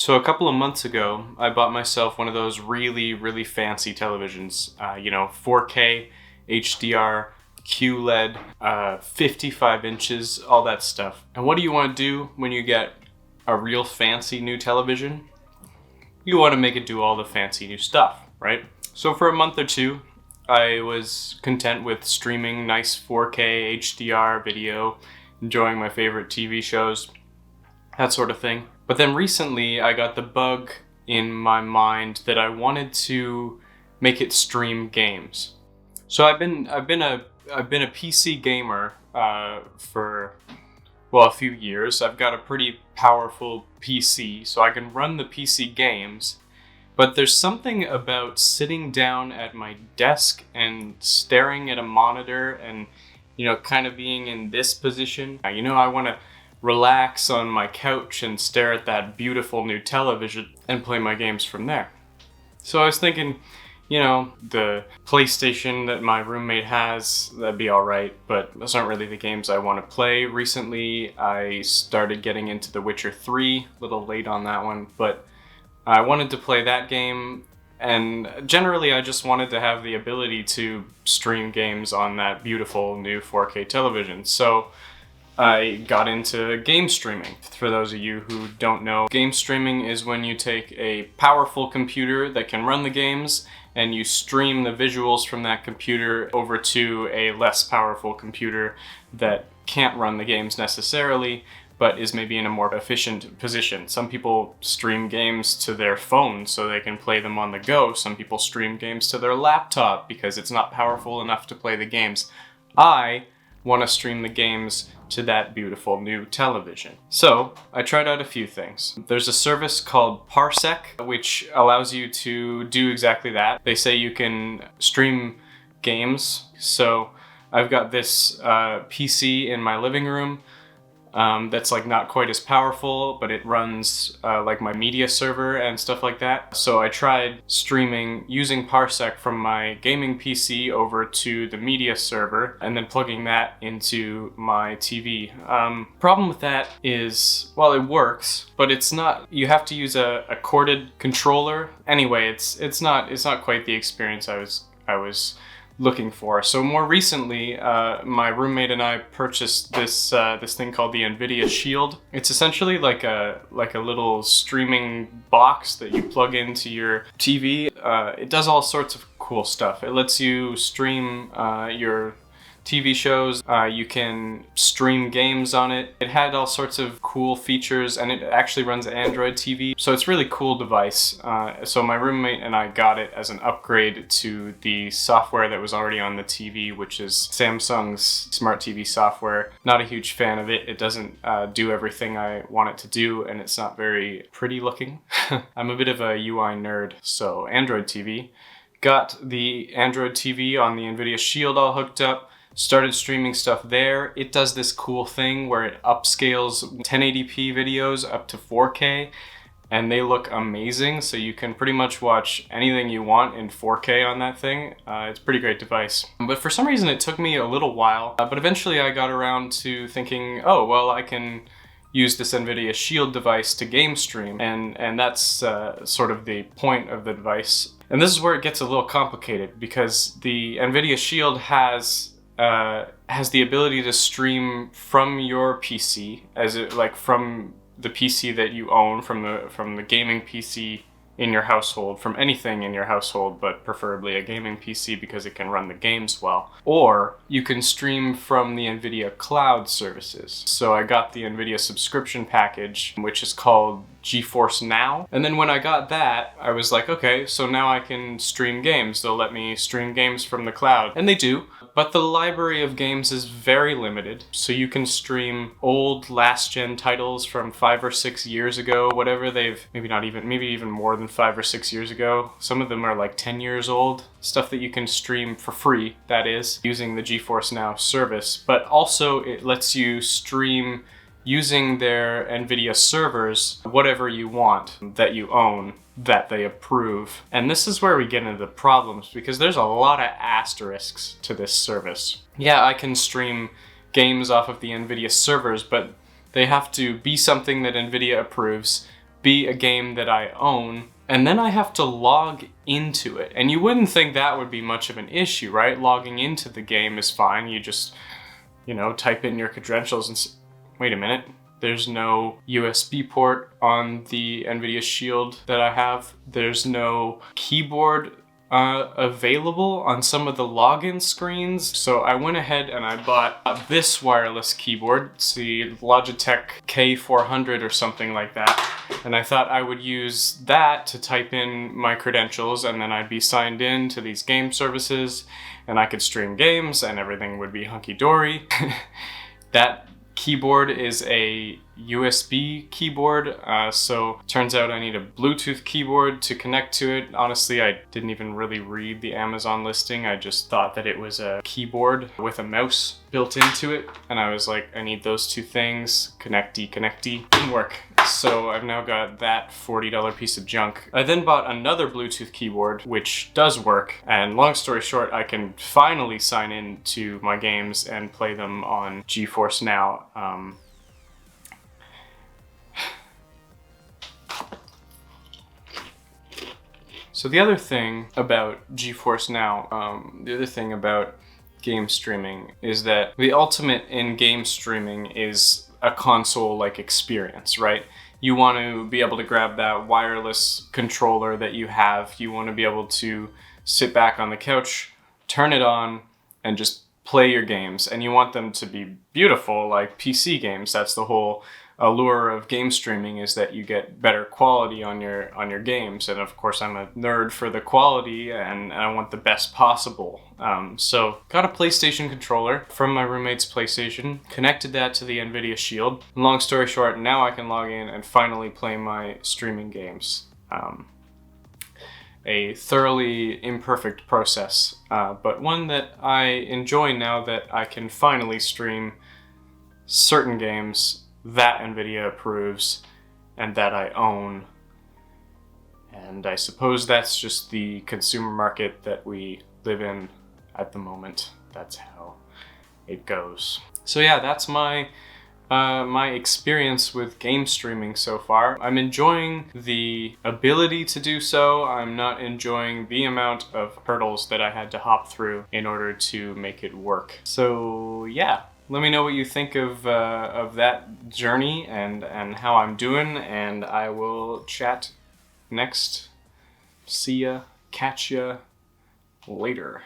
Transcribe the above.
So a couple of months ago, I bought myself one of those really fancy televisions. 4K, HDR, QLED, 55 inches, all that stuff. And what do you want to do when you get a real fancy new television? You want to make it do all the fancy new stuff, right? So for a month or two, I was content with streaming nice 4K HDR video, enjoying my favorite TV shows, that sort of thing. But then recently I got the bug in my mind that I wanted to make it stream games. So I've been a PC gamer for a few years. I've got a pretty powerful PC, so I can run the PC games. But there's something about sitting down at my desk and staring at a monitor and kind of being in this position. I want to relax on my couch and stare at that beautiful new television and play my games from there. So I was thinking, the PlayStation that my roommate has, that'd be alright, but those aren't really the games I want to play. Recently, I started getting into The Witcher 3, a little late on that one, but I wanted to play that game, and generally I just wanted to have the ability to stream games on that beautiful new 4K television. So I got into game streaming. For those of you who don't know, game streaming is when you take a powerful computer that can run the games and you stream the visuals from that computer over to a less powerful computer that can't run the games necessarily, but is maybe in a more efficient position. Some people stream games to their phone so they can play them on the go. Some people stream games to their laptop because it's not powerful enough to play the games. I want to stream the games to that beautiful new television. So I tried out a few things. There's a service called Parsec, which allows you to do exactly that. They say you can stream games. So I've got this PC in my living room that's not quite as powerful, but it runs like my media server and stuff like that. So I tried streaming using Parsec from my gaming PC over to the media server and then plugging that into my TV. Problem with that is, well, it works, but it's not. You have to use a corded controller. Anyway, it's not quite the experience I was looking for. So more recently, my roommate and I purchased this thing called the NVIDIA Shield. It's essentially like a little streaming box that you plug into your TV. It does all sorts of cool stuff. It lets you stream your TV shows. You can stream games on it. It had all sorts of cool features, and it actually runs Android TV. So it's a really cool device. So my roommate and I got it as an upgrade to the software that was already on the TV, which is Samsung's smart TV software. Not a huge fan of it. It doesn't do everything I want it to do, and it's not very pretty looking. I'm a bit of a UI nerd, so Android TV. Got the Android TV on the NVIDIA Shield all hooked up. Started streaming stuff there. It does this cool thing where it upscales 1080p videos up to 4K, and they look amazing. So you can pretty much watch anything you want in 4K on that thing. It's a pretty great device. But for some reason it took me a little while, but eventually I got around to thinking, oh, well, I can use this NVIDIA Shield device to game stream, and that's sort of the point of the device. And this is where it gets a little complicated, because the NVIDIA Shield has the ability to stream from your PC, from the PC that you own, from the gaming PC in your household, from anything in your household, but preferably a gaming PC because it can run the games well. Or you can stream from the NVIDIA cloud services. So I got the NVIDIA subscription package, which is called GeForce Now. And then when I got that, I was like, okay, so now I can stream games. They'll let me stream games from the cloud. And they do. But the library of games is very limited, so you can stream old last-gen titles from 5 or 6 years ago, whatever maybe even more than 5 or 6 years ago. Some of them are like 10 years old, stuff that you can stream for free, that is, using the GeForce Now service. But also it lets you stream using their NVIDIA servers whatever you want that you own, that they approve. And this is where we get into the problems, because there's a lot of asterisks to this service. Yeah, I can stream games off of the NVIDIA servers, but they have to be something that NVIDIA approves, be a game that I own, and then I have to log into it. And you wouldn't think that would be much of an issue, right? Logging into the game is fine. You just, type in your credentials and wait a minute. There's no USB port on the NVIDIA Shield that I have. There's no keyboard available on some of the login screens. So I went ahead and I bought this wireless keyboard. It's the Logitech K400 or something like that. And I thought I would use that to type in my credentials, and then I'd be signed in to these game services and I could stream games and everything would be hunky-dory. That keyboard is a USB keyboard, so turns out I need a Bluetooth keyboard to connect to it. Honestly, I didn't even really read the Amazon listing. I just thought that it was a keyboard with a mouse built into it, and I was like, I need those two things. Connecty. Didn't work. So I've now got that $40 piece of junk. I then bought another Bluetooth keyboard, which does work, and long story short, I can finally sign in to my games and play them on GeForce Now. So the other thing about GeForce Now, the other thing about game streaming is that the ultimate in game streaming is a console-like experience, right? You want to be able to grab that wireless controller that you have. You want to be able to sit back on the couch, turn it on, and just play your games. And you want them to be beautiful, like PC games. That's the whole allure of game streaming, is that you get better quality on your games. And of course, I'm a nerd for the quality, and I want the best possible. So got a PlayStation controller from my roommate's PlayStation, connected that to the NVIDIA Shield. Long story short, now I can log in and finally play my streaming games. A thoroughly imperfect process, but one that I enjoy now that I can finally stream certain games that NVIDIA approves and that I own. And I suppose that's just the consumer market that we live in at the moment. That's how it goes. So yeah, that's my experience with game streaming so far. I'm enjoying the ability to do so. I'm not enjoying the amount of hurdles that I had to hop through in order to make it work. So yeah. Let me know what you think of that journey and how I'm doing, and I will chat next. See ya, catch ya later.